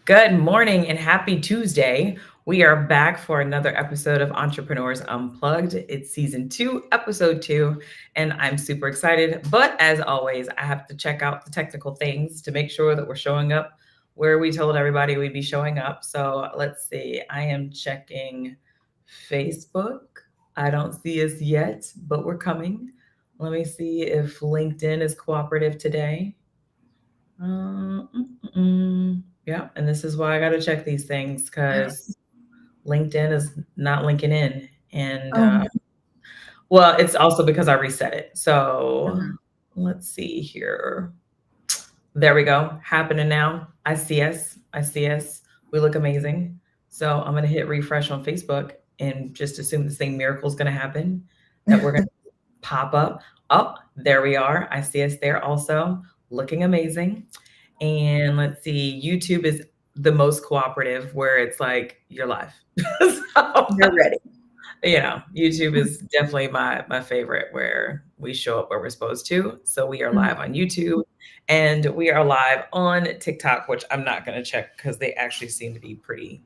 Good morning and happy Tuesday. We are back for another episode of Entrepreneurs Unplugged. It's season two, episode two, and I'm super excited. But as always, I have to check out the technical things to make sure that we're showing up where we told everybody we'd be showing up. So let's see, I am checking Facebook. I don't see us yet, but we're coming. Let me see if LinkedIn is cooperative today. Yeah, and this is why I got to check these things because LinkedIn is not linking in, and Oh, no. well, it's also because I reset it. So Mhm. let's see here. There we go. Happening now. I see us. I see us. We look amazing. So I'm gonna hit refresh on Facebook and just assume the same miracle is gonna happen. That we're gonna pop up. Oh, there we are. I see us there also, looking amazing. And let's see, YouTube is the most cooperative where it's like you're live. So, You're ready. YouTube is definitely my favorite where we show up where we're supposed to. So we are Mhm. live on YouTube and we are live on TikTok, which I'm not going to check because they actually seem to be pretty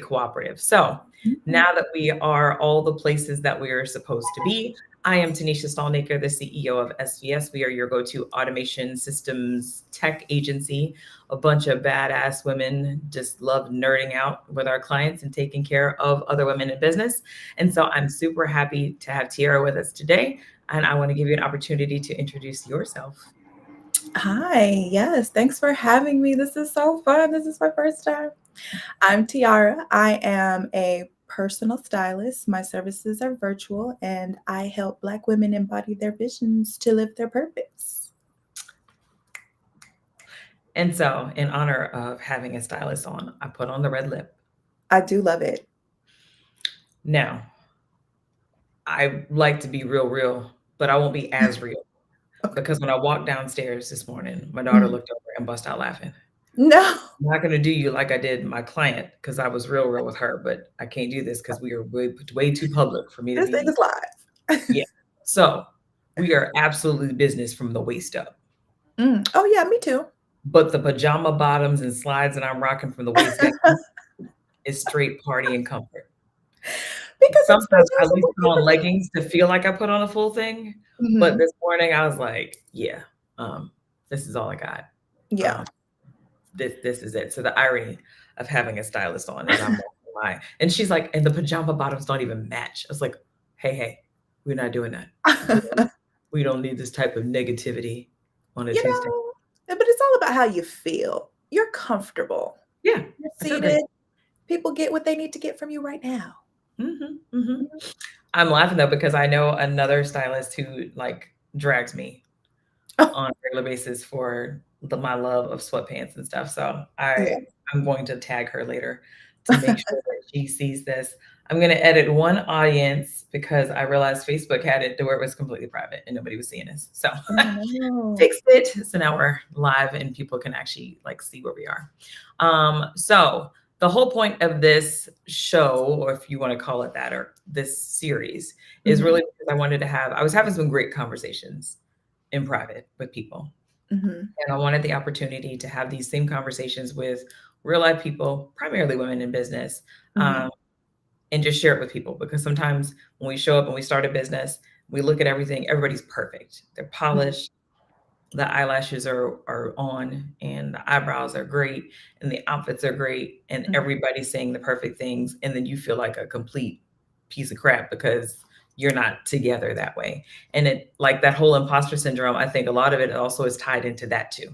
cooperative. So Mhm. now that we are all the places that we are supposed to be, I am Tanisha Stallnaker, the CEO of SVS. We are your go-to automation systems tech agency. A bunch of badass women just love nerding out with our clients and taking care of other women in business. And so I'm super happy to have Tiara with us today. And I want to give you an opportunity to introduce yourself. Hi. Yes. Thanks for having me. This is so fun. This is my first time. I'm Tiara. I am a personal stylist. My services are virtual, and I help Black women embody their visions to live their purpose. And so, in honor of having a stylist on, I put on the red lip. I do love it. Now, I like to be real, but I won't be as real Okay. because when I walked downstairs this morning, my daughter Mhm. looked over and bust out laughing. No, I'm not going to do you like I did my client because I was real with her, but I can't do this because we are way too public for me to this thing be. is live. Yeah. So we are absolutely business from the waist up. Oh, yeah, me too. But the pajama bottoms and slides that I'm rocking from the waist down is straight party and comfort. Because it's Sometimes I at just least what put on people leggings to feel like I put on a full thing, need. but Mhm. this morning I was like, "Yeah, this is all I got. Yeah. Um, this is it." So the irony of having a stylist on is I'm walking by, and she's like, "And the pajama bottoms don't even match." I was like, "Hey, we're not doing that. We don't need this type of negativity on a You Tuesday." know, but it's all about how you feel. You're comfortable. Yeah, You're I feel great. seated. People get what they need to get from you right now. Mhm. I'm laughing though because I know another stylist who like drags me Oh, on a regular basis for my love of sweatpants and stuff. So yeah. I'm going to tag her later to make sure that she sees this. I'm going to edit one audience because I realized Facebook had it to where it was completely private and nobody was seeing us. So Oh, no. fixed it. So now we're live and people can actually like see where we are. So the whole point of this show, or if you want to call it that, or this series, is Mhm, really because I was having some great conversations in private with people. mhm, And I wanted the opportunity to have these same conversations with real life people, primarily women in business, mhm, um, and just share it with people because sometimes when we show up and we start a business, we look at everything, everybody's perfect. They're mhm, polished, the eyelashes are on and the eyebrows are great and the outfits are great and mhm. everybody's saying the perfect things and then you feel like a complete piece of crap because you're not together that way. And it like that whole imposter syndrome, I think a lot of it also is tied into that too,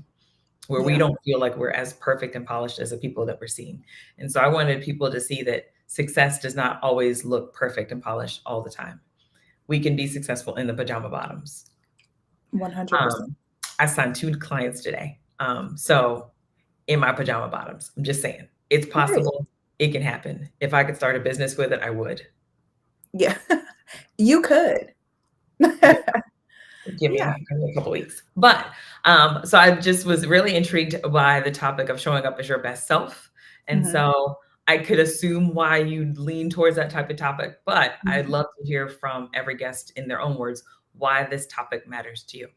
where we Yeah, don't feel like we're as perfect and polished as the people that we're seeing. And so I wanted people to see that success does not always look perfect and polished all the time. We can be successful in the pajama bottoms. 100%. um, I signed 2 clients today. So in my pajama bottoms, I'm just saying, it's Right. possible, it can happen. If I could start a business with it, I would. Yeah. You could. Yeah, Yeah. give me a couple weeks. But, so I just was really intrigued by the topic of showing up as your best self, and Mhm, so I could assume why you'd lean towards that type of topic, but I'd mhm. love to hear from every guest in their own words, why this topic matters to you.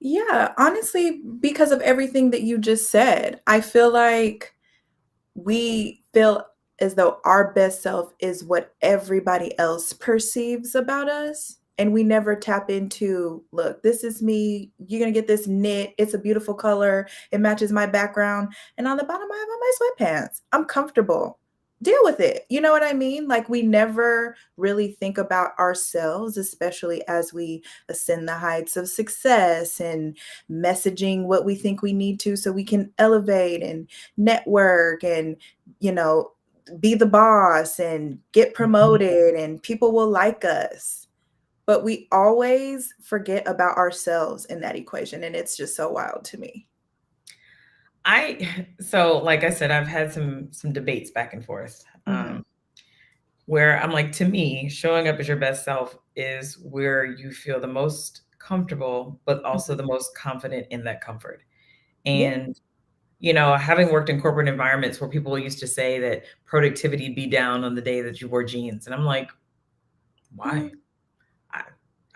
Yeah, honestly, because of everything that you just said, I feel like we feel as though our best self is what everybody else perceives about us. And we never tap into, look, this is me. You're going to get this knit. It's a beautiful color. It matches my background. And on the bottom, I have on my sweatpants. I'm comfortable. Deal with it. You know what I mean? Like, we never really think about ourselves, especially as we ascend the heights of success and messaging what we think we need to so we can elevate and network and, you know, be the boss and get Mhm. promoted and people will like us. But we always forget about ourselves in that equation. And it's just so wild to me. So like I said, I've had some debates back and forth. Hmm. Where I'm like, to me, showing up as your best self is where you feel the most comfortable, but also Hmm. the most confident in that comfort. Yeah. And, having worked in corporate environments where people used to say that productivity be down on the day that you wore jeans. And I'm like, why? Mm, I,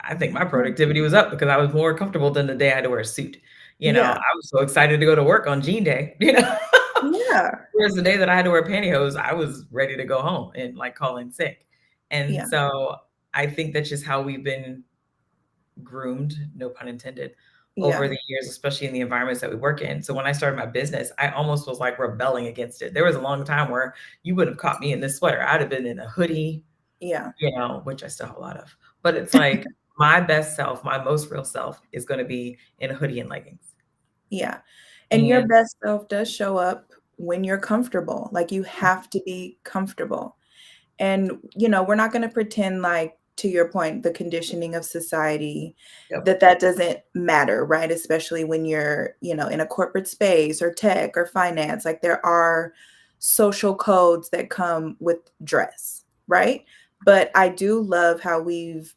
I think my yeah. productivity was up because I was more comfortable than the day I had to wear a suit. Yeah. I was so excited to go to work on jean day, Yeah. Whereas the day that I had to wear pantyhose, I was ready to go home and like call in sick. And Yeah. so I think that's just how we've been groomed, no pun intended, over Yeah. the years, especially in the environments that we work in. So when I started my business, I almost was like rebelling against it. There was a long time where you would have caught me in this sweater. I'd have been in a hoodie, Yeah. which I still have a lot of. But it's like my best self, my most real self is going to be in a hoodie and leggings. Yeah. And your And best self does show up when you're comfortable. Like, you have to be comfortable. And, we're not going to pretend like, to your point, the conditioning of society, yep. that doesn't matter, right? Especially when you're, in a corporate space or tech or finance. Like, there are social codes that come with dress, right? But I do love how we've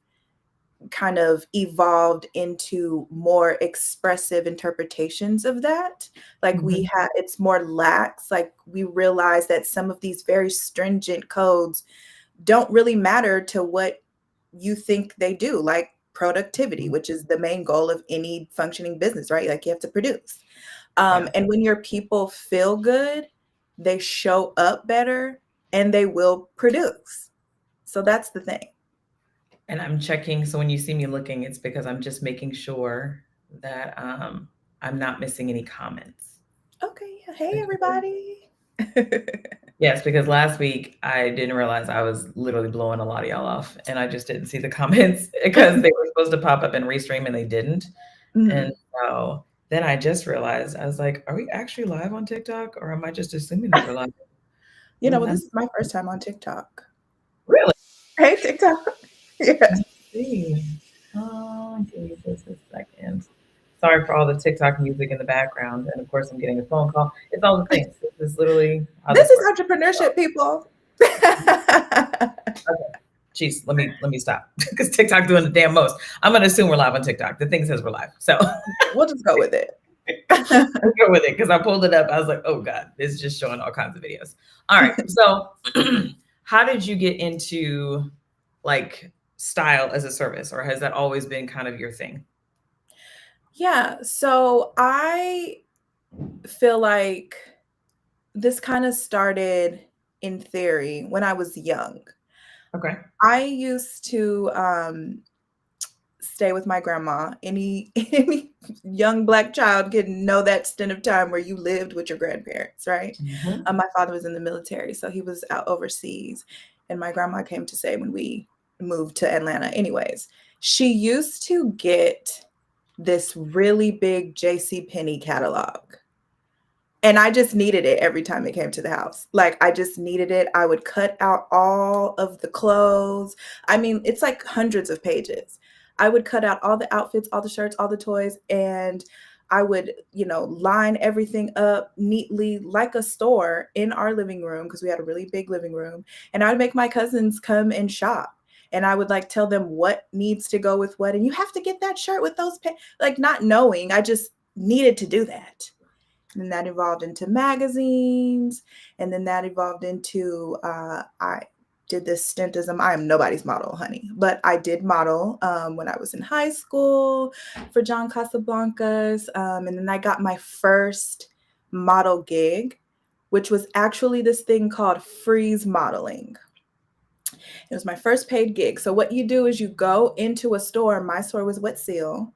kind of evolved into more expressive interpretations of that. Like, we Mhm. have, it's more lax. Like, we realize that some of these very stringent codes don't really matter to what you think they do, like productivity, which is the main goal of any functioning business, right? Like, you have to produce. Yeah. And when your people feel good, they show up better and they will produce. So that's the thing. And I'm checking. So when you see me looking, it's because I'm just making sure that I'm not missing any comments. Okay. Hey, everybody. Yes, because last week I didn't realize I was literally blowing a lot of y'all off, and I just didn't see the comments because they were supposed to pop up in Restream and they didn't. And Mhm. so then I just realized I was like, "Are we actually live on TikTok, or am I just assuming that we're live?" Well, That's this is my first time on TikTok. really. Hey, TikTok. Yeah. Let's see. Give me just a second. Sorry for all the TikTok music in the background, and of course, I'm getting a phone call. It's all the things. This is literally how This this is works. So, entrepreneurship, people. okay, jeez, let me stop because TikTok doing the damn most. I'm gonna assume we're live on TikTok. The thing says we're live, so We'll just go with it. let's go with it because I pulled it up. I was like, oh god, it's just showing all kinds of videos. All right, so how did you get into like style as a service, or has that always been kind of your thing? Yeah, so I feel like this kind of started in theory when I was young. Okay. I used to stay with my grandma. Any young Black child can know that stint of time where you lived with your grandparents, right? Mhm. My father was in the military, so he was out overseas, and my grandma came to stay when we moved to Atlanta. Anyways, she used to get this really big J.C. Penney catalog. And I just needed it every time it came to the house. Like, I just needed it. I would cut out all of the clothes. I mean, it's like hundreds of pages. I would cut out all the outfits, all the shirts, all the toys, and I would, line everything up neatly like a store in our living room because we had a really big living room. And I would make my cousins come and shop. And I would like tell them what needs to go with what. And you have to get that shirt with those, like, not knowing. I just needed to do that. And then that evolved into magazines, and then that evolved into I did this stint as I am nobody's model, honey, but I did model when I was in high school for John Casablancas, and then I got my first model gig which was actually this thing called freeze modeling. It was my first paid gig. So what you do is you go into a store. My store was Wet Seal.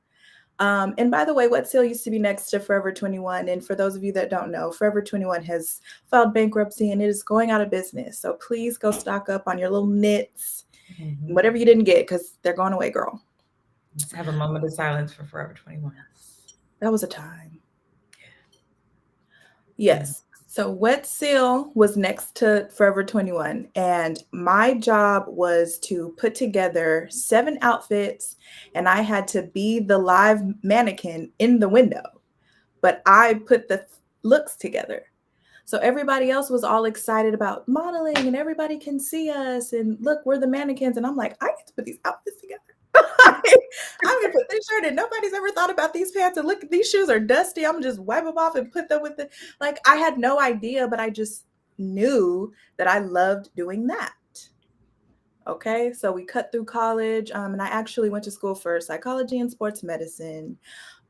And by the way, Wet Seal used to be next to Forever 21. And for those of you that don't know, Forever 21 has filed bankruptcy and it is going out of business. So please go stock up on your little knits, whatever you didn't get, because they're going away, girl. Let's have a moment of silence for Forever 21. That was a time. Yes. So Wet Seal was next to Forever 21. And my job was to put together 7 outfits, and I had to be the live mannequin in the window. But I put the looks together. So everybody else was all excited about modeling and everybody can see us. And look, we're the mannequins. And I'm like, I get to put these outfits together. I'm gonna put this shirt in. Nobody's ever thought about these pants. And look, these shoes are dusty. I'm gonna just wipe them off and put them with the, like, I had no idea, but I just knew that I loved doing that. Okay, so we cut through college, and I actually went to school for psychology and sports medicine.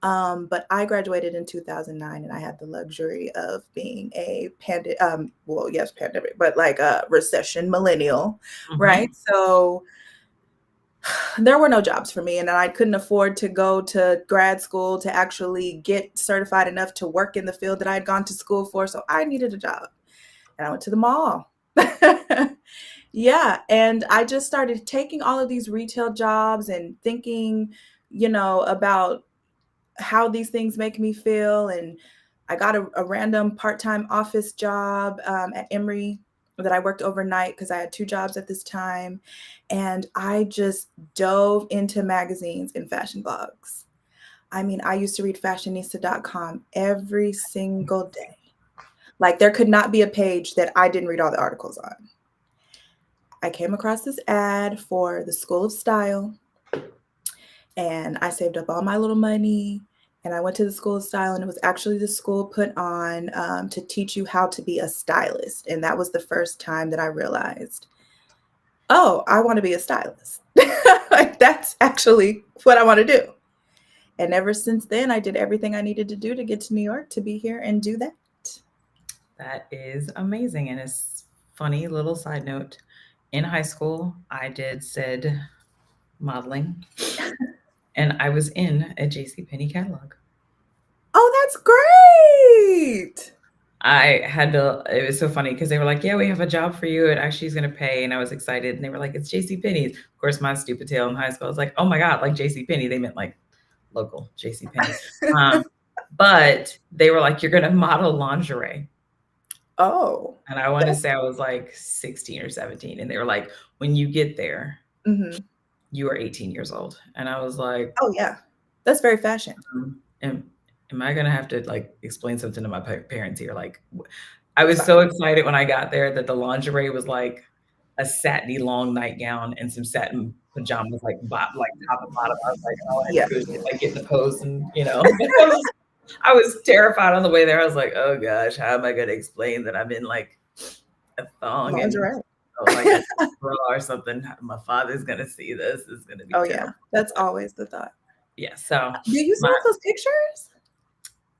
But I graduated in 2009, and I had the luxury of being a pandemic, but like a recession millennial, right? So there were no jobs for me, and I couldn't afford to go to grad school to actually get certified enough to work in the field that I had gone to school for. So I needed a job, and I went to the mall. Yeah, and I just started taking all of these retail jobs and thinking, about how these things make me feel. And I got a random part-time office job at Emory that I worked overnight because I had 2 jobs at this time. And I just dove into magazines and fashion blogs. I mean, I used to read fashionista.com every single day. Like, there could not be a page that I didn't read all the articles on. I came across this ad for the School of Style, and I saved up all my little money, and I went to the School of Style, and it was actually the school put on to teach you how to be a stylist. And that was the first time that I realized, oh, I want to be a stylist. Like, that's actually what I want to do. And ever since then, I did everything I needed to do to get to New York to be here and do that. That is amazing. And it's funny little side note. In high school, I did said modeling, and I was in a JCPenney catalog. Oh, that's great. I had to, it was so funny because they were like, yeah, we have a job for you. It actually is going to pay. And I was excited. And they were like, it's JCPenney's. Of course, my stupid tail in high school, I was like, oh my God, like JCPenney. They meant like local JCPenney. But they were like, you're going to model lingerie. Oh. And I want to say I was like 16 or 17. And they were like, when you get there, you are 18 years old. And I was like, oh yeah, that's very fashion. Am I going to have to like explain something to my parents here? Like, I was so excited when I got there that the lingerie was like a satiny long nightgown and some satin pajamas, like top and bottom. I was like, oh, I had to go like get in the pose, and I was terrified on the way there. I was like, oh gosh, how am I going to explain that I'm in like a thong lingerie and like a bra or something? My father's going to see this. It's going to be terrible. Yeah, that's always the thought. Yeah. So do you still have those pictures?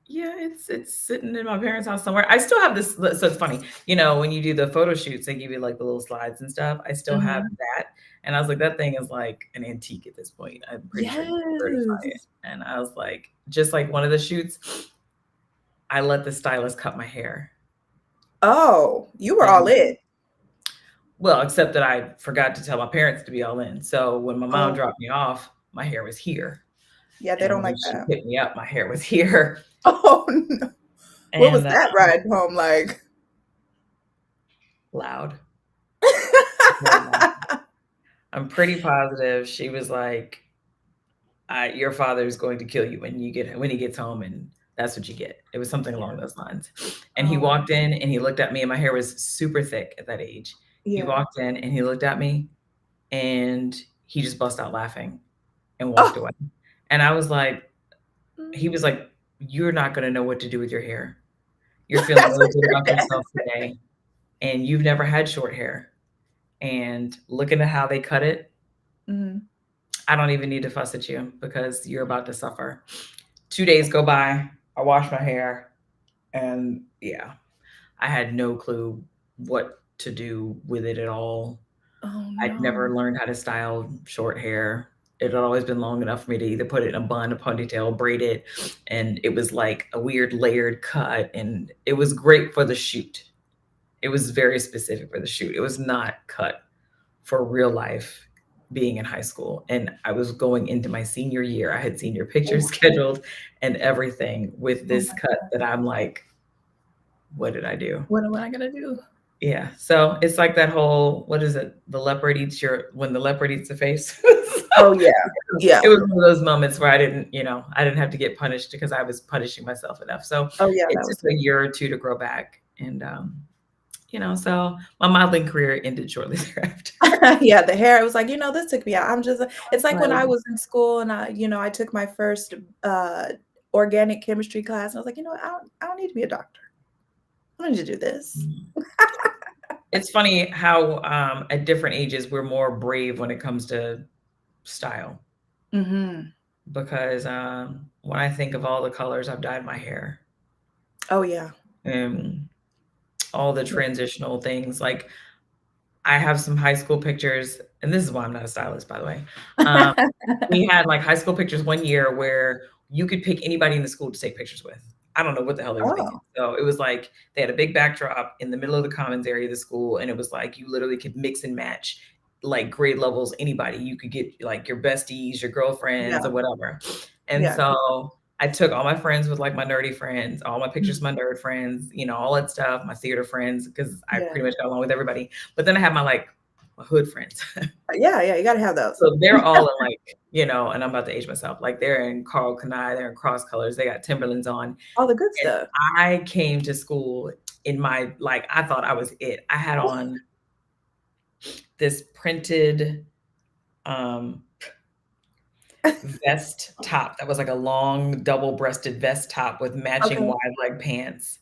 Yeah, it's sitting in my parents' house somewhere. I still have this. So it's funny, when you do the photo shoots, they give you like the little slides and stuff. I still have that. And I was like, that thing is like an antique at this point. I'm pretty sure you can certify it. And I was like, just like one of the shoots, I let the stylist cut my hair. Oh, you were all in. Well, except that I forgot to tell my parents to be all in. So when my mom dropped me off, my hair was here. Yeah, they don't like she that. picked me up, my hair was here. Oh no. What was that ride home like? Loud. I'm pretty positive she was like, your father's going to kill you when he gets home, and that's what you get. It was something along those lines. And he walked in and he looked at me, and my hair was super thick at that age. He walked in and he looked at me and he just bust out laughing and walked away. And I was like, he was like, you're not going to know what to do with your hair. You're feeling really good about yourself today. And you've never had short hair. And looking at how they cut it, I don't even need to fuss at you because you're about to suffer. 2 days go by. I wash my hair. And yeah, I had no clue what to do with it at all. Oh, I'd no. never learned how to style short hair. It had always been long enough for me to either put it in a bun, a ponytail, braid it, and it was like a weird layered cut, and it was great for the shoot. It was very specific for the shoot. It was not cut for real life being in high school. And I was going into my senior year. I had senior pictures Oh, scheduled and everything with oh this my cut God. that I'm like, what did I do? What am I gonna do? Yeah. So it's like that whole, what is it? The leopard eats your, when the leopard eats the face. Oh, yeah. Yeah. It was one of those moments where I didn't have to get punished because I was punishing myself enough. So Oh, yeah, it that took was a year or two to grow back. And, so my modeling career ended shortly thereafter. yeah, the hair, it was like, this took me out. I'm just it's like when Like, I was in school and I took my first organic chemistry class and I was like, I don't need to be a doctor. I don't need to do this. mm. It's funny how at different ages we're more brave when it comes to style. Mhm. Because when I think of all the colors I've dyed my hair Oh, yeah. and all the Yeah. transitional things, like I have some high school pictures, and this is why I'm not a stylist, by the way. Um, we had like high school pictures one year where you could pick anybody in the school to take pictures with. I don't know what the hell they were thinking. Oh, So it was like they had a big backdrop in the middle of the commons area of the school, and it was like you literally could mix and match like grade levels, anybody. You could get like your besties, your girlfriends, yeah. or whatever. And Yeah. so I took all my friends with like my nerdy friends, all my pictures Mhm. of my nerd friends, all that stuff, my theater friends, because I Yeah. pretty much got along with everybody. But then I had my hood friends. Yeah, yeah, you gotta have those. So they're all in like, and I'm about to age myself. Like they're in Carl Kanai, they're in cross colors, they got Timberlands on. All the good And stuff. I came to school in my like I thought I was it. I had on this printed um vest top that was like a long double-breasted vest top with matching Okay. wide leg pants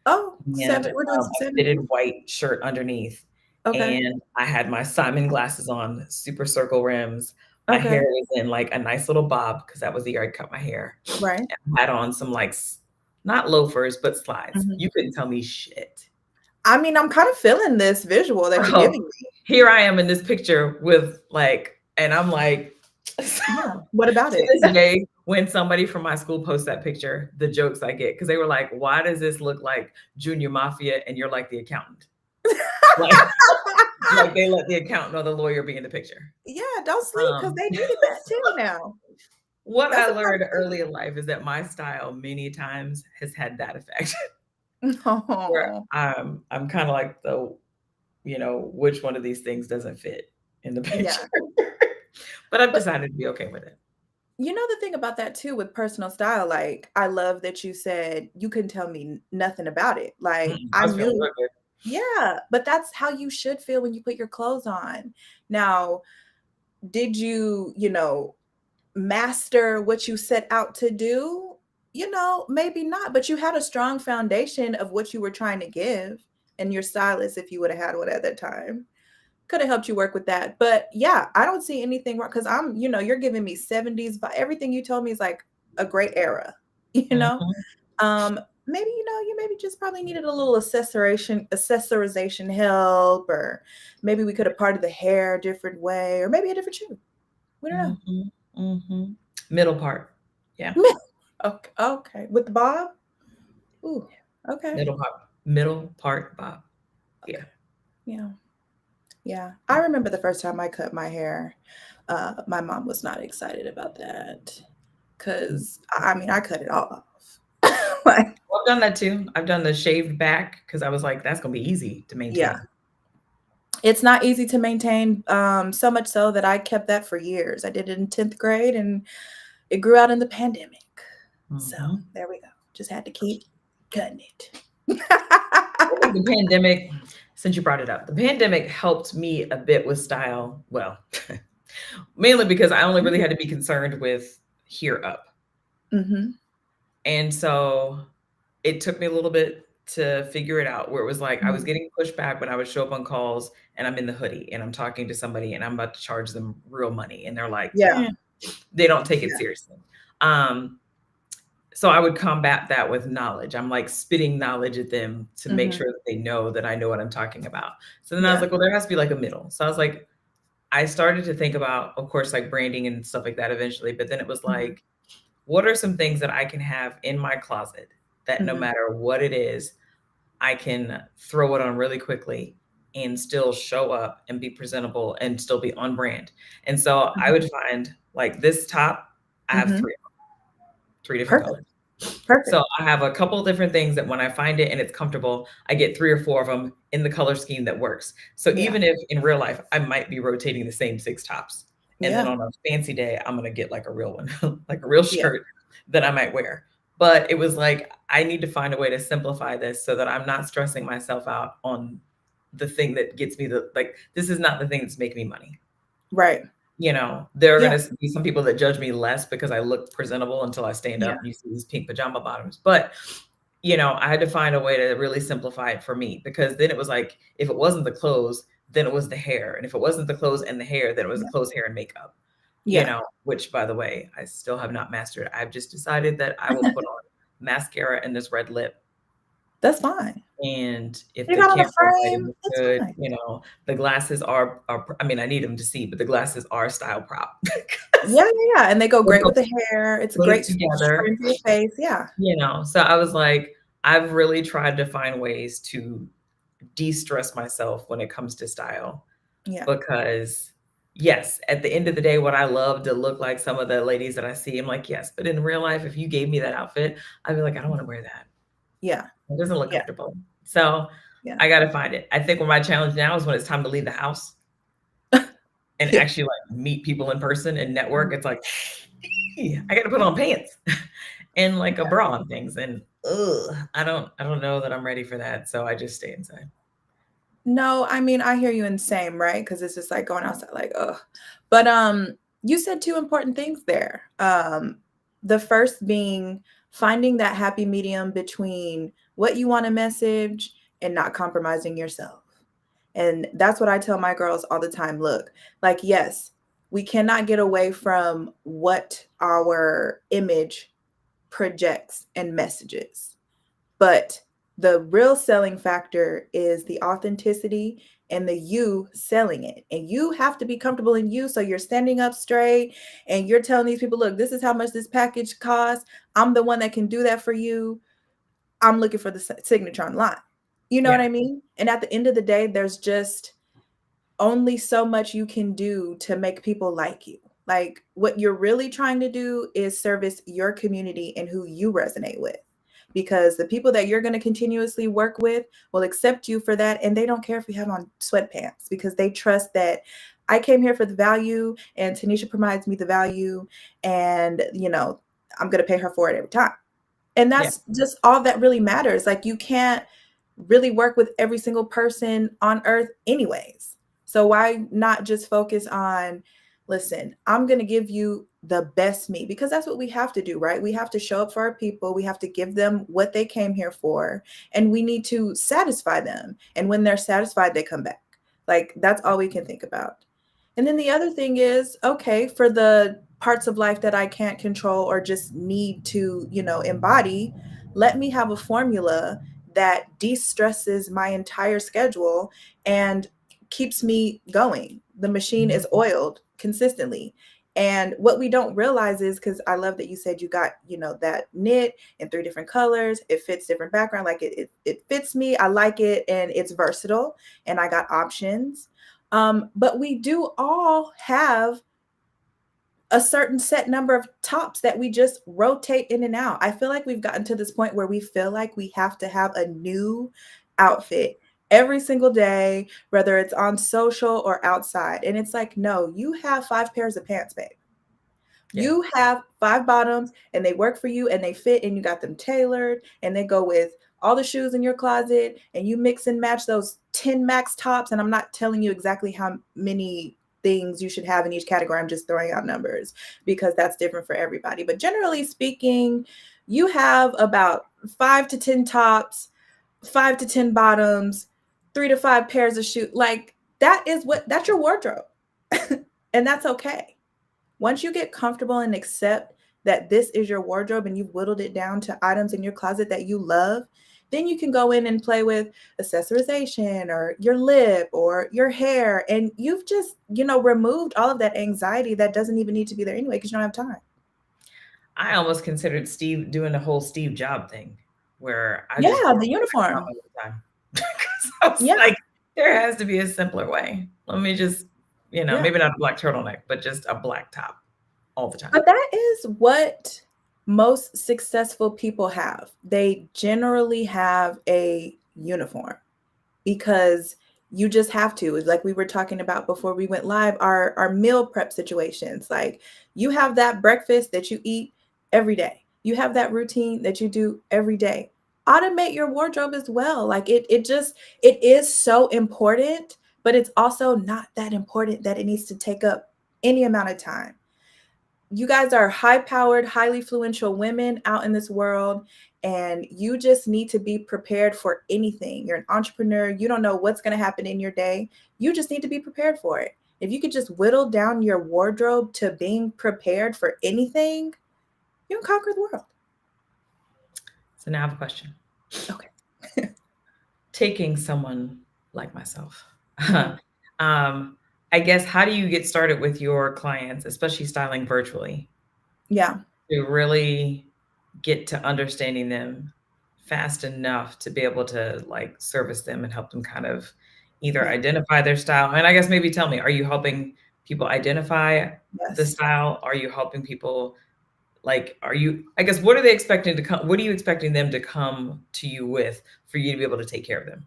Oh, and we're doing some a fitted 70s. white shirt underneath. Okay. And I had my Simon glasses on, super circle rims. My hair Okay. was in like a nice little bob because that was the year I cut my hair. Right. And I had on some like not loafers, but slides. Mhm. You couldn't tell me shit. I mean, I'm kind of feeling this visual that you're Oh, giving me. here I am in this picture with like, and I'm like, Yeah. What about to it? this day, when somebody from my school posts that picture, the jokes I get, because they were like, why does this look like Junior Mafia and you're like the accountant? Like, like they let the accountant or the lawyer be in the picture. Yeah, don't sleep because Um, they needed that too now. what I That's a part learned of early it in life is that my style many times has had that effect too. where Oh, I'm kind of like which one of these things doesn't fit in the picture. yeah. But I've But decided to be okay with it. the thing about that too with personal style, like I love that you said you couldn't tell me nothing about it. Like Mm-mm, I I was feeling knew, real good. yeah, but that's how you should feel when you put your clothes on. Now, did you, master what you set out to do? Maybe not, but you had a strong foundation of what you were trying to give. And your stylist, if you would have had one at that time, could have helped you work with that. But yeah, I don't see anything wrong because you're giving me 70s, but everything you told me is like a great era, you know? Mhm, Maybe, you maybe just probably needed a little accessorization help, or maybe we could have parted the hair a different way, or maybe a different shoe. We don't mhm, mhm. Middle part. Yeah, know. Okay, okay. With the bob? Ooh, okay. middle part bob. Yeah. Okay. Yeah. Yeah. I remember the first time I cut my hair. My mom was not excited about that Mm. because I mean I cut it off. Like, Well, I've done that too. I've done the shaved back because I was like, that's gonna be easy to yeah. maintain. It's not easy to maintain, so much so that I kept that for years. I did it in 10th grade and it grew out in the pandemic. So Mhm. there we go. Just had to keep cutting it. I think the pandemic, since you brought it up, the pandemic helped me a bit with style. Well, mainly because I only really had to be concerned with here up. Mhm. And so it took me a little bit to figure it out where it was like I was Mhm. getting pushback when I would show up on calls and I'm in the hoodie and I'm talking to somebody and I'm about to charge them real money. And they're like, Yeah. they don't take it Yeah. seriously. Um, so I would combat that with knowledge. I'm like spitting knowledge at them to make Mhm. sure that they know that I know what I'm talking about. So then I was Yeah. like, well, there has to be like a middle. So I was like, I started to think about, of course, like branding and stuff like that eventually. But then it was Mhm. like, what are some things that I can have in my closet that no Mhm. matter what it is, I can throw it on really quickly and still show up and be presentable and still be on brand. And so I would Mhm. find like this top, I have Mhm. three different Perfect. colors. So Perfect. I have a couple different things that when I find it and it's comfortable, I get 3 or 4 of them in the color scheme that works. So Yeah. even if in real life I might be rotating the same 6 tops, and then Yeah. on a fancy day, I'm gonna get like a real one, like a real Yeah. shirt that I might wear. But it was like, I need to find a way to simplify this so that I'm not stressing myself out on the thing that gets me like, this is not the thing that's making me money. Right. There are Yeah. gonna be some people that judge me less because I look presentable until I stand Yeah. up and you see these pink pajama bottoms. But, I had to find a way to really simplify it for me because then it was like, if it wasn't the clothes, then it was the hair. And if it wasn't the clothes and the hair, then it was the Yeah. clothes, hair, and makeup, Yeah. which by the way, I still have not mastered. I've just decided that I will put on mascara and this red lip. That's fine. And if You the got on a camera frame, lighting is it's good, fine. the glasses are, I mean, I need them to see, but the glasses are a style prop. Yeah, yeah, yeah, and they go We'll great go with the hair. It's a put it great together, trim for your face. Yeah. so I was like, I've really tried to find ways to de-stress myself when it comes to style Yeah. because yes, at the end of the day, what I love to look like some of the ladies that I see, I'm like, yes, but in real life, if you gave me that outfit, I'd be like, I don't want to wear that. Yeah. It doesn't look Yeah. comfortable. So Yeah. I got to find it. I think what my challenge now is when it's time to leave the house and Yeah. actually like meet people in person and network. Mhm. It's like, I got to put on pants and like a bra and things. And I don't know that I'm ready for that. So I just stay inside. No, I mean, I hear you in same, right? Because it's just like going outside, like, ugh. But you said two important things there. The first being finding that happy medium between what you want to message and not compromising yourself. And that's what I tell my girls all the time. Look, like, yes, we cannot get away from what our image projects and messages. But the real selling factor is the authenticity and the you selling it. And you have to be comfortable in you. So you're standing up straight and you're telling these people, look, this is how much this package costs. I'm the one that can do that for you. I'm looking for the signature online. You know what Yeah. I mean? And at the end of the day, there's just only so much you can do to make people like you. Like what you're really trying to do is service your community and who you resonate with. Because the people that you're going to continuously work with will accept you for that. And they don't care if you have on sweatpants because they trust that I came here for the value and Tanisha provides me the value. And, I'm going to pay her for it every time. And Yeah. that's just all that really matters. Like you can't really work with every single person on earth anyways. So why not just focus on, listen, I'm going to give you the best me because that's what we have to do, right? We have to show up for our people. We have to give them what they came here for and we need to satisfy them. And when they're satisfied, they come back. Like that's all we can think about. And then the other thing is, okay, for the parts of life that I can't control or just need to, embody, let me have a formula that de-stresses my entire schedule and keeps me going. The machine is Mhm. oiled consistently. And what we don't realize is because I love that you said you got, that knit in 3 different colors. It fits different background. Like it fits me. I like it and it's versatile and I got options. But we do all have a certain set number of tops that we just rotate in and out. I feel like we've gotten to this point where we feel like we have to have a new outfit every single day, whether it's on social or outside. And it's like, no, you have 5 pairs of pants, babe. Yeah. You have 5 bottoms and they work for you and they fit and you got them tailored and they go with all the shoes in your closet and you mix and match those 10 max tops. And I'm not telling you exactly how many things you should have in each category. I'm just throwing out numbers because that's different for everybody. But generally speaking, you have about 5 to 10 tops, 5 to 10 bottoms, 3 to 5 pairs of shoes. Like that's your wardrobe. And that's okay. Once you get comfortable and accept that this is your wardrobe and you've whittled it down to items in your closet that you love, then you can go in and play with accessorization or your lip or your hair. And you've just, removed all of that anxiety that doesn't even need to be there anyway because you don't have time. I almost considered Steve doing the whole Steve Job thing where I just Yeah, wore the black top uniform. all the time. Because I was Yeah, like, there has to be a simpler way. Let me just, yeah. maybe not a black turtleneck, but just a black top all the time. But that is what most successful people have. They generally have a uniform because you just have to. It's like we were talking about before we went live, our meal prep situations. Like you have that breakfast that you eat every day. You have that routine that you do every day. Automate your wardrobe as well. Like it is so important, but it's also not that important that it needs to take up any amount of time. You guys are high powered, highly influential women out in this world, and you just need to be prepared for anything. You're an entrepreneur, you don't know what's going to happen in your day. You just need to be prepared for it. If you could just whittle down your wardrobe to being prepared for anything, you can conquer the world. So now I have a question. Okay. Taking someone like myself, Mhm. um, I guess, how do you get started with your clients, especially styling virtually, Yeah. to really get to understanding them fast enough to be able to like service them and help them kind of either Yeah. identify their style? And I guess maybe tell me, are you helping people identify the Yes. style? Are you helping people like, are you, I guess, what are they expecting to come? What are you expecting them to come to you with for you to be able to take care of them?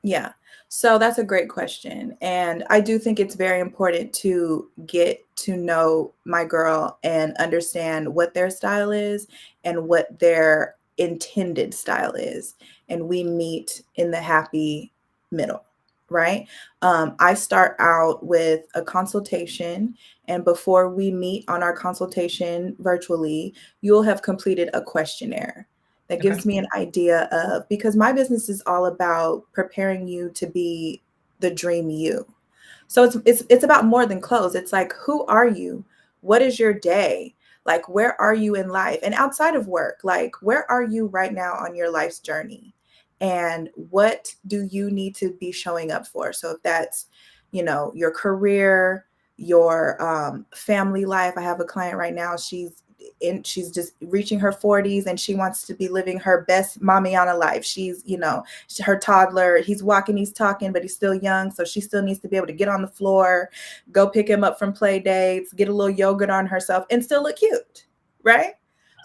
Yeah. So that's a great question. And I do think it's very important to get to know my girl and understand what their style is and what their intended style is. And we meet in the happy middle, right? I start out with a consultation. And before we meet on our consultation virtually, you'll have completed a questionnaire that Okay. gives me an idea of, because my business is all about preparing you to be the dream you. So it's about more than clothes. It's like, who are you? What is your day? Like, where are you in life? And outside of work, like, where are you right now on your life's journey? And what do you need to be showing up for? So if that's, your career, your family life. I have a client right now. She's just reaching her 40s and she wants to be living her best mamiana life. She's, her toddler, he's walking, he's talking, but he's still young. So she still needs to be able to get on the floor, go pick him up from play dates, get a little yogurt on herself and still look cute. Right.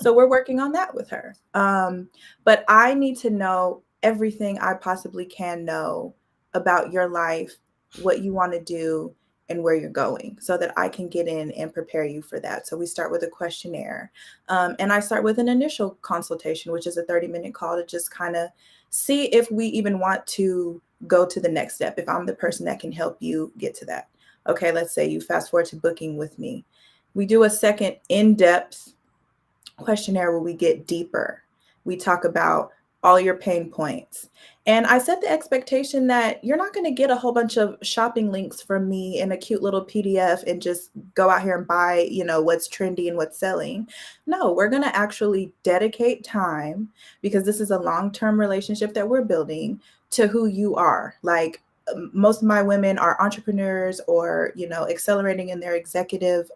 So we're working on that with her. But I need to know everything I possibly can know about your life, what you want to do, and where you're going so that I can get in and prepare you for that. So we start with a questionnaire. And I start with an initial consultation, which is a 30-minute call to just kind of see if we even want to go to the next step, if I'm the person that can help you get to that. Okay, let's say you fast forward to booking with me. We do a second in depth questionnaire where we get deeper. We talk about all your pain points. And I set the expectation that you're not going to get a whole bunch of shopping links from me in a cute little PDF and just go out here and buy, what's trendy and what's selling. No, we're going to actually dedicate time because this is a long-term relationship that we're building to who you are. Like most of my women are entrepreneurs or, accelerating in their executive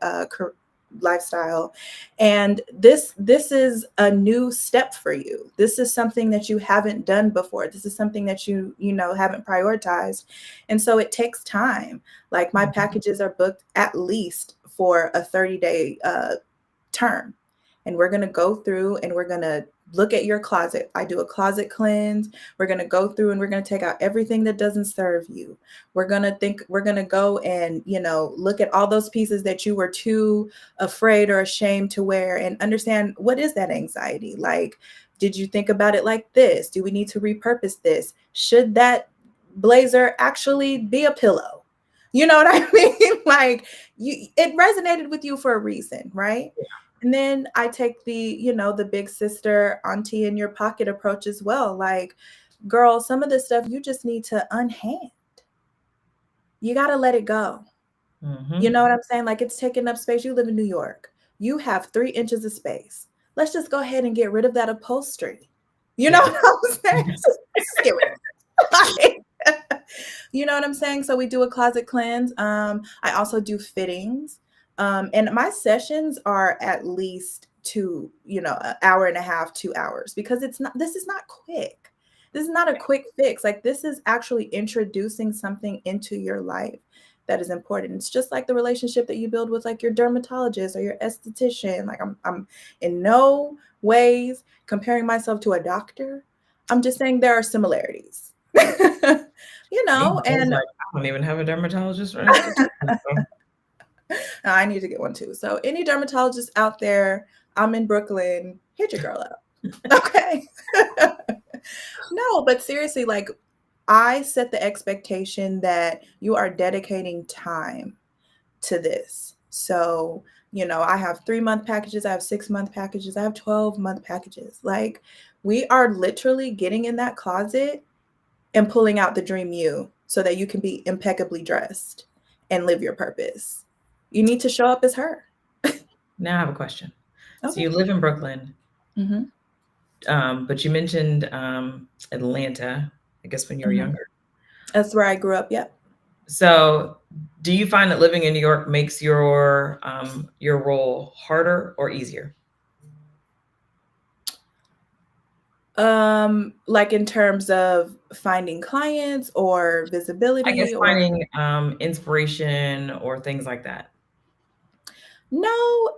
lifestyle, and this is a new step for you. This is something that you haven't done before. This is something that you haven't prioritized, and so it takes time. Like my Mhm. packages are booked at least for a 30-day term, and we're going to go through and we're going to look at your closet. I do a closet cleanse. We're going to go through and we're going to take out everything that doesn't serve you. We're going to go and, look at all those pieces that you were too afraid or ashamed to wear and understand, what is that anxiety? Like, did you think about it like this? Do we need to repurpose this? Should that blazer actually be a pillow? You know what I mean? Like, it resonated with you for a reason, right? And then I take the big sister, auntie in your pocket approach as well. Like, girl, some of this stuff you just need to unhand. You got to let it go. You Mhm. know what I'm saying? Like, it's taking up space. You live in New York. you have 3 inches of space. Let's just go ahead and get rid of that upholstery. You know Yeah. what I'm saying? Just get rid of it. You know what I'm saying? So we do a closet cleanse. I also do fittings. And my sessions are at least an hour and a half, 2 hours, because this is not quick. This is not a quick fix. Like, this is actually introducing something into your life that is important. It's just like the relationship that you build with like your dermatologist or your esthetician. Like, I'm in no ways comparing myself to a doctor. I'm just saying there are similarities. Me, I was And like, I don't even have a dermatologist or esthetician, so I need to get one too. So any dermatologists out there, I'm in Brooklyn, hit your girl up. Okay. No, but seriously, like, I set the expectation that you are dedicating time to this. So, I have 3-month packages, I have 6-month packages, I have 12-month packages. Like, we are literally getting in that closet and pulling out the dream you so that you can be impeccably dressed and live your purpose. You need to show up as her. now I have a question. So Okay. you live in Brooklyn, Hmm. but you mentioned Atlanta, I guess when you were Hmm. younger. That's where I grew up. Yep. So do you find that living in New York makes your role harder or easier? Like, in terms of finding clients or I guess visibility or finding inspiration or things like that. no,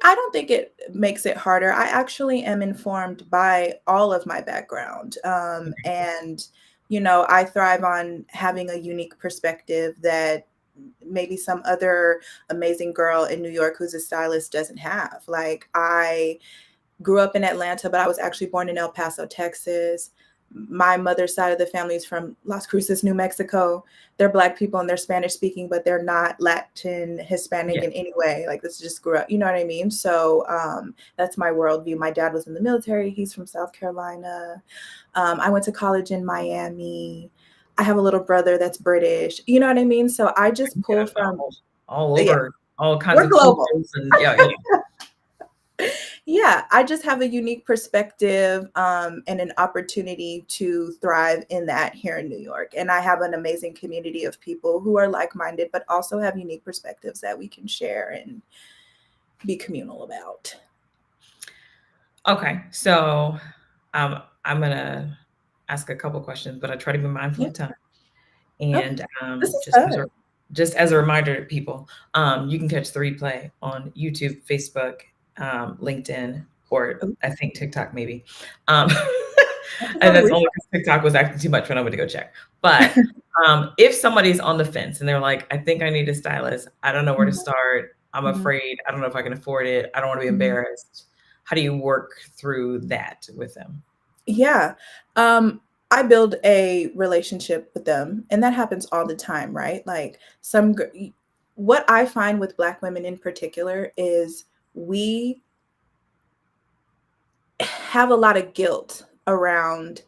I don't think it makes it harder. I actually am informed by all of my background. And I thrive on having a unique perspective that maybe some other amazing girl in New York who's a stylist doesn't have. Like, I grew up in Atlanta, but I was actually born in El Paso, Texas. My mother's side of the family is from Las Cruces, New Mexico. They're Black people and they're Spanish speaking, but they're not Latin, Hispanic Yeah. in any way. Like, this just grew up, you know what I mean? So that's my worldview. My dad was in the military. He's from South Carolina. I went to college in Miami. I have a little brother that's British. You know what I mean? So I just Yeah, pull from, all yeah, over, all kinds we're of global. cultures and yeah, yeah. Yeah, I just have a unique perspective, and an opportunity to thrive in that here in New York. And I have an amazing community of people who are like-minded, but also have unique perspectives that we can share and be communal about. Okay, so I'm gonna ask a couple questions, but I try to be mindful Yeah. of time. Okay. And This is fun. just as a reminder to people, you can catch the replay on YouTube, Facebook, LinkedIn, or Ooh, I think TikTok maybe. Um, I can go and to that's read. only because TikTok was acting too much when I went to go check. But if somebody's on the fence and they're like, I think I need a stylist, I don't know where to Mhm, start. I'm mhm, afraid. I don't know if I can afford it. I don't want to be mhm. embarrassed. How do you work through that with them? Yeah. Um, I build a relationship with them, and that happens all the time, right? Like, what I find with Black women in particular is we have a lot of guilt around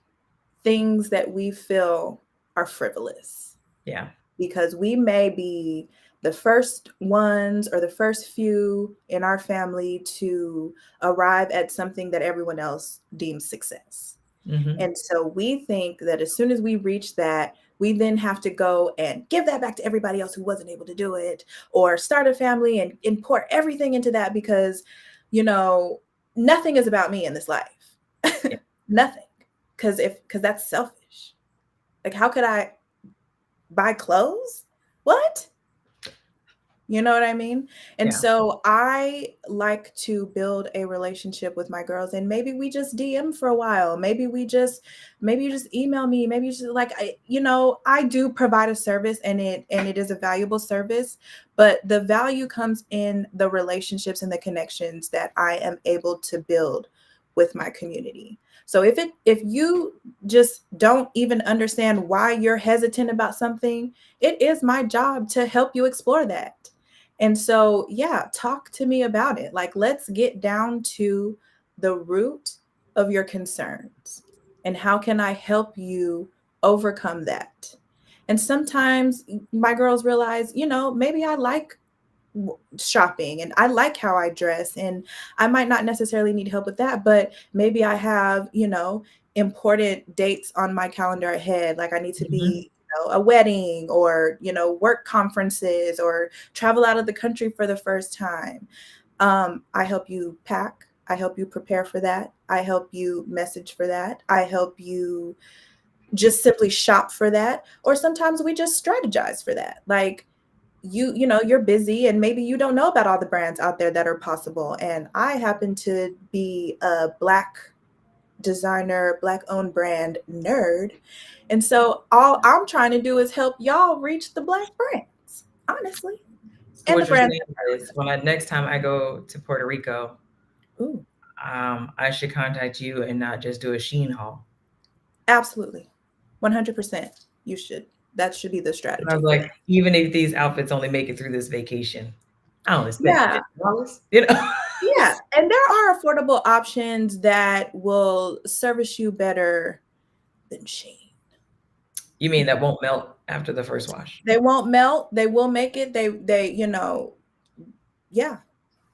things that we feel are frivolous, Yeah. because we may be the first ones or the first few in our family to arrive at something that everyone else deems success. Hmm. And so we think that as soon as we reach that, we then have to go and give that back to everybody else who wasn't able to do it, or start a family and pour everything into that, because, you know, nothing is about me in this life. Yeah. Nothing. Because that's selfish. Like, how could I buy clothes? What? You know what I mean? And Yeah. so I like to build a relationship with my girls, and maybe we just DM for a while. Maybe you just email me. Maybe you just, like, I do provide a service, and it is a valuable service, but the value comes in the relationships and the connections that I am able to build with my community. So if you just don't even understand why you're hesitant about something, it is my job to help you explore that. And so, yeah, talk to me about it. Like, let's get down to the root of your concerns, and how can I help you overcome that? And sometimes my girls realize, maybe I like shopping and I like how I dress and I might not necessarily need help with that, but maybe I have, important dates on my calendar ahead. Like I need to Mhm. be, a wedding or, work conferences or travel out of the country for the first time. I help you pack. I help you prepare for that. I help you message for that. I help you just simply shop for that. Or sometimes we just strategize for that. Like you're busy and maybe you don't know about all the brands out there that are possible. And I happen to be a Black designer, Black owned brand nerd. And so all I'm trying to do is help y'all reach the Black brands, honestly. So And the what you're brands. saying is when next time I go to Puerto Rico, Ooh, I should contact you and not just do a Sheen haul. absolutely. 100%. You should. That should be the And I was strategy for like, that. even if these outfits only make it through this vacation, I only spent Yeah. $50, you know? Yeah. And there are affordable options that will service you better than Shein. You mean that won't melt after the first wash? They won't melt. They will make it. Yeah,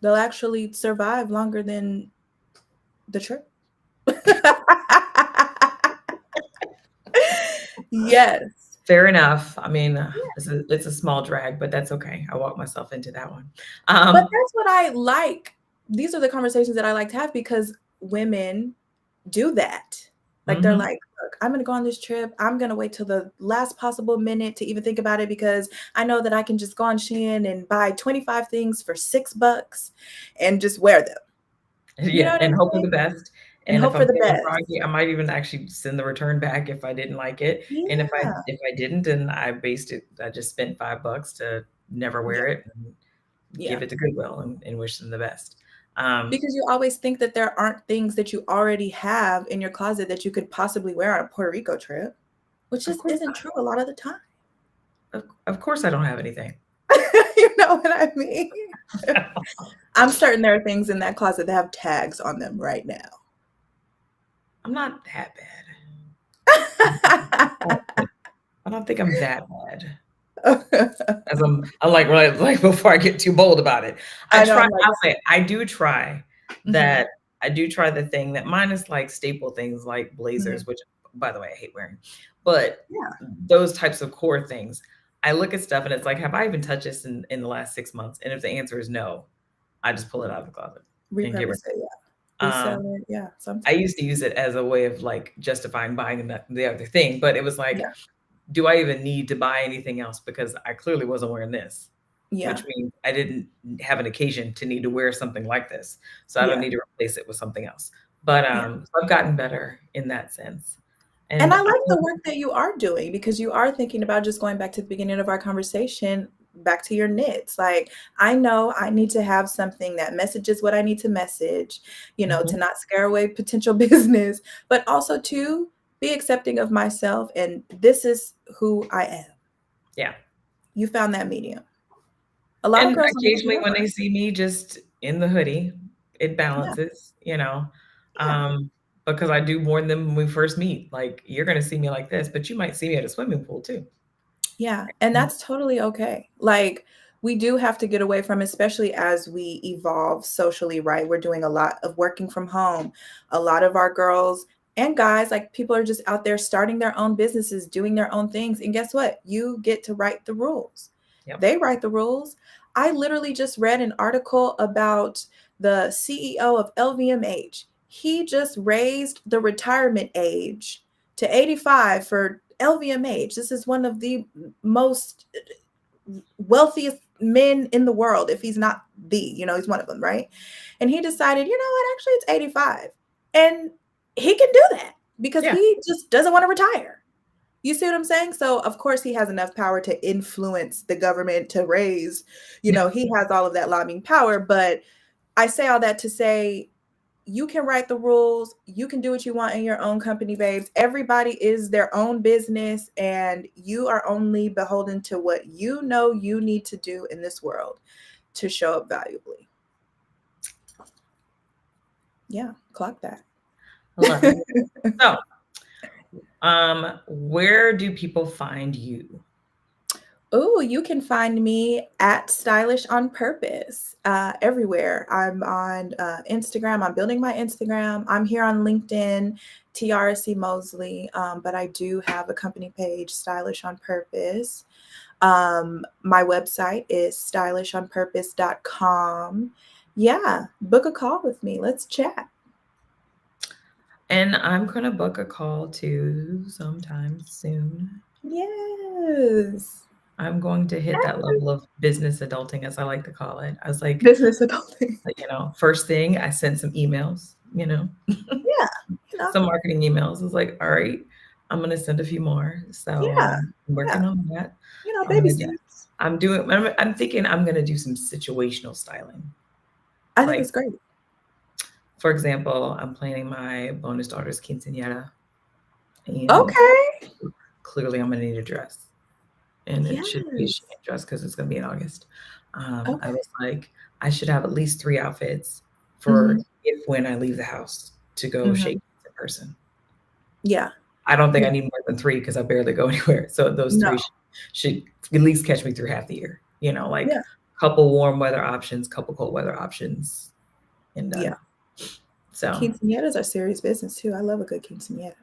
they'll actually survive longer than the trip. Yes. Fair enough. I mean, Yeah. it's a small drag, but that's okay. I walked myself into that one. But Um, that's what I like. These are the conversations that I like to have because women do that. Like they're mhm. like, look, I'm gonna go on this trip. I'm gonna wait till the last possible minute to even think about it because I know that I can just go on Shein and buy 25 things for $6 and just wear them. You know Yeah, what and I'm hope for saying? the best. And And if hope I'm for the feeling best. froggy, I might even actually send the return back if I didn't like it. And Yeah. if I didn't, then I just spent $5 to never Yeah. wear it and Yeah. give it to Goodwill and wish them the best. Um, Because you always think that there aren't things that you already have in your closet that you could possibly wear on a Puerto Rico trip, which of just course isn't true a lot of the time. of course I don't have anything. You know what I mean? I'm certain there are things in that closet that have tags on them right now. I'm not that bad. I don't think I'm that bad. As I'm like, right, like before I get too bold about it. I know, I'm like, I'll say I do try mhm, that I do try the thing that mine is like staple things like mhm. blazers, which by the way, I hate wearing. But Yeah, those types of core things, I look at stuff and it's like, have I even touched this in the last 6 months? And if the answer is no, I just pull it out of the closet and get rid repurpose it, yeah. of it. Resell it, yeah, I sometimes. used to use it as a way of like justifying buying the other thing, but it was like, Yeah, do I even need to buy anything else? Because I clearly wasn't wearing this, yeah, which means I didn't have an occasion to need to wear something like this. So I don't yeah, need to replace it with something else. But yeah. so I've gotten better in that sense. And And I like the work that you are doing because you are thinking about just going back to the beginning of our conversation, back to your knits. Like, I know I need to have something that messages what I need to message, to mhm, not scare away potential business, but also to be accepting of myself. And this is who I am. yeah. You found that medium. A lot of And girls don't even occasionally know when that. they see me just in the hoodie, it Yeah. balances, Yeah. because I do warn them when we first meet, like, you're gonna see me like this, but you might see me at a swimming pool too. Yeah, and Mhm. that's totally okay. Like, we do have to get away from, especially as we evolve socially, right? We're doing a lot of working from home. A lot of our girls and guys, like people are just out there starting their own businesses, doing their own things. And guess what? You get to write the rules. Yep. They write the rules. I literally just read an article about the CEO of LVMH. He just raised the retirement age to 85 for LVMH. This is one of the most wealthiest men in the world, if he's not he's one of them, right? And he decided, you know what, actually it's 85. And he can do that because Yeah. he just doesn't want to retire. You see what I'm saying? So of course he has enough power to influence the government to raise, he has all of that lobbying power. But I say all that to say you can write the rules. You can do what you want in your own company, babes. Everybody is their own business, and you are only beholden to what you know you need to do in this world to show up valuably. Yeah, clock that. I love it. So, where do people find you? Oh, you can find me at Stylish on Purpose everywhere. I'm on Instagram. I'm building my Instagram. I'm here on LinkedIn, Tiara Mosley, but I do have a company page, Stylish on Purpose. My website is stylishonpurpose.com. Yeah, book a call with me. Let's chat. And I'm going to book a call too sometime soon. Yes. I'm going to hit that level of business adulting, as I like to call it. I was like, Business adulting. first thing I sent some emails, Yeah, you know, some marketing emails. I was like, all right, I'm going to send a few more. So yeah, I'm working yeah. on that. I'm Baby going to steps. I'm thinking I'm going to do some situational styling. I think Like, it's great. for example, I'm planning my bonus daughter's quinceañera, and Okay. clearly I'm going to need a dress. And it should be a Yes. short dress because it's going to be in August. I Okay. was like, I should have at least 3 outfits for Mhm. if when I leave the house to go shake Mhm. hands in person. Yeah. I don't think Yeah. I need more than 3 because I barely go anywhere. So those No. 3 should at least catch me through half the year. Like Yeah. couple warm weather options, couple cold weather options, and done. Yeah. So Quinceañeras are serious business too. I love a good quinceañera.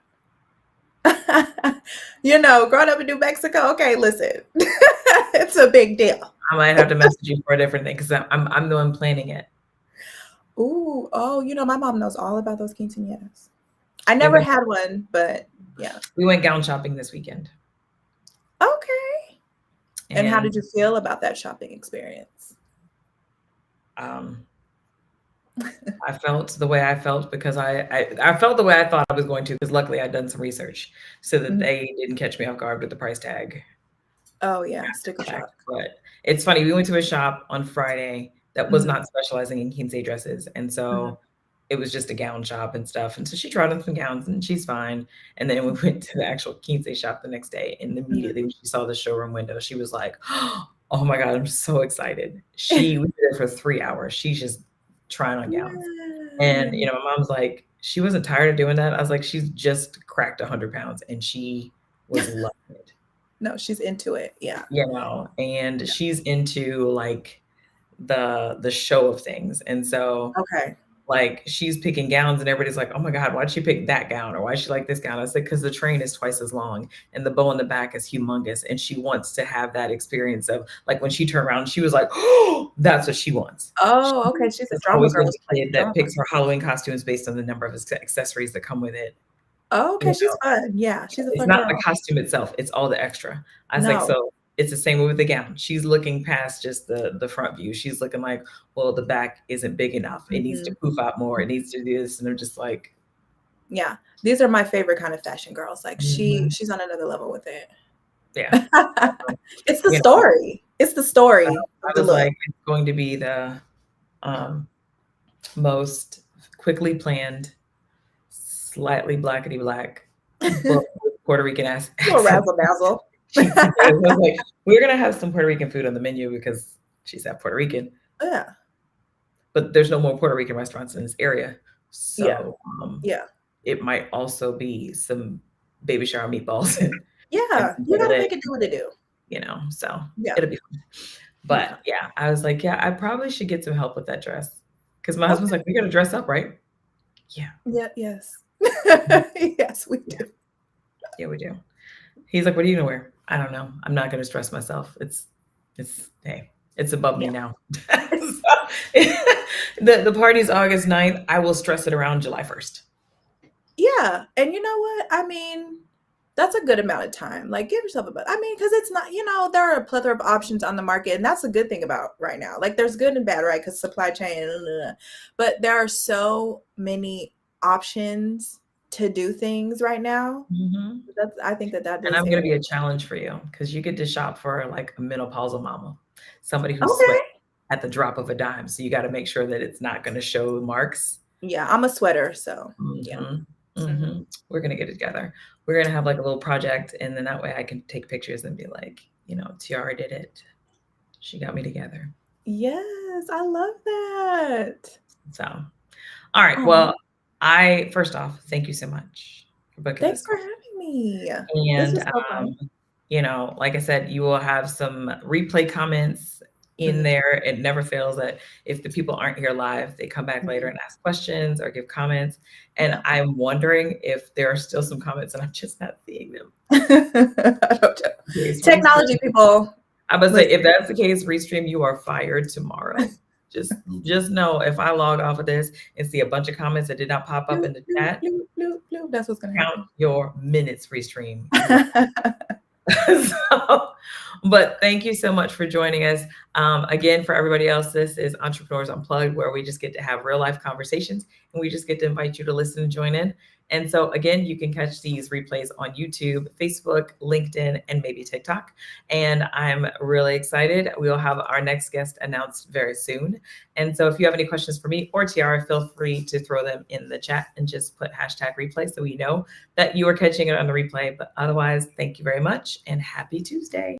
Growing up in New Mexico, okay, listen. It's a big deal. I might have to message you for a different thing because I'm the one planning it. Ooh, oh, my mom knows all about those quinceañeras. I We're never gonna had one, but yeah. we went gown shopping this weekend, Okay. And how and did you feel about that shopping experience? um, I felt the way I felt because I felt the way I thought I was going to because luckily I'd done some research so that Mhm. they didn't catch me off guard with the price tag Oh yeah, after sticker the fact. shock. But it's funny, we went to a shop on Friday that was Mhm. not specializing in quince dresses, and Mhm. so it was just a gown shop and stuff. And so she tried on some gowns and she's fine. And then we went to the actual quince shop the next day, and Mhm. immediately when she saw the showroom window, she was like, "Oh my god, I'm so excited!" She was there for 3 hours. She's just trying on gowns. And, Yeah. my mom's like, she wasn't tired of doing that. I was like, she's just cracked 100 pounds and she was loving it, No, she's into it. Yeah. and she's into like the show of things. And so Okay. like she's picking gowns and everybody's like, oh my God, why'd she pick that gown? Or why she like this gown? I said, because the train is twice as long and the bow in the back is humongous. And she wants to have that experience of like when she turned around, she was like, oh, that's what she wants. She Oh, okay. She's a has drama always girl. been She a likes kid the that drama. picks her Halloween costumes based on the number of accessories that come with it. Oh, You okay. She's know, fun. Yeah, she's a it's fun not the girl. costume itself, it's all the extra. I was like, No. so it's the same way with the gown. She's looking past just the front view. She's looking like, well, the back isn't big enough. It needs to Mhm. poof out more. It needs to do this. And I'm just like, Yeah. These are my favorite kind of fashion girls. Like mhm, she's on another level with it. yeah. So, It's the you know, story. It's the so story of I the was look. like, it's going to be the um, most quickly planned, slightly blackety black, but with Puerto Rican Little accent razzle dazzle. quinceañera. I was like, we're gonna have some Puerto Rican food on the menu because she's half Puerto Rican, Yeah. but there's no more Puerto Rican restaurants in this area. Yeah. So Yeah. it might also be some baby shower meatballs and Yeah. some You deviled gotta eggs, make it do what it do. so Yeah. it'll be fun. It'll be But fun. yeah, I was like, yeah, I probably should get some help with that dress because my husband's Okay. like, we gotta dress up, right? Yeah, Yeah, yes. mhm, Yes, we yeah, do. yeah, we do. He's like, what are you gonna wear? I don't know. I'm not gonna stress myself. Hey, it's above me Yeah. now. So, the party's August 9th. I will stress it around July 1st. Yeah, and you know what? I mean, that's a good amount of time. Like, give yourself a bit. I mean, because it's not, there are a plethora of options on the market, and that's a good thing about right now. Like, there's good and bad, right? Because supply chain, but there are so many options to do things right now. Mhm. I think that And is I'm gonna area. be a challenge for you because you get to shop for like a menopausal mama, somebody who's sweat Okay. at the drop of a dime. So you got to make sure that it's not going to show marks. Yeah, I'm a sweater, so yeah. Hmm. Mhm. Hmm. We're gonna get it together. We're gonna have like a little project, and then that way I can take pictures and be like, Tiara did it. She got me together. Yes, I love that. So, all right. Oh, Well, I first off, thank you so much for booking thanks this for call. having me. This And was so fun. Like I said, you will have some replay comments in Mhm, there. It never fails that if the people aren't here live, they come back later mhm. and ask questions or give comments. And Yeah. I'm wondering if there are still some comments and I'm just not seeing them. I don't know. Yes, Technology Restream. people, I'm gonna say if listen. that's the case, Restream, you are fired tomorrow. Just know if I log off of this and see a bunch of comments that did not pop up Bloop, in the bloop, chat, bloop, bloop, bloop. That's what's gonna count happen. your minutes, Restream. You are so, but thank you so much for joining us. Again, for everybody else, this is Entrepreneurs Unplugged, where we just get to have real life conversations and we just get to invite you to listen and join in. And so, again, you can catch these replays on YouTube, Facebook, LinkedIn, and maybe TikTok. And I'm really excited. We'll have our next guest announced very soon. And so, if you have any questions for me or Tiara, feel free to throw them in the chat and just put hashtag replay so we know that you are catching it on the replay. But otherwise, thank you very much and happy Tuesday.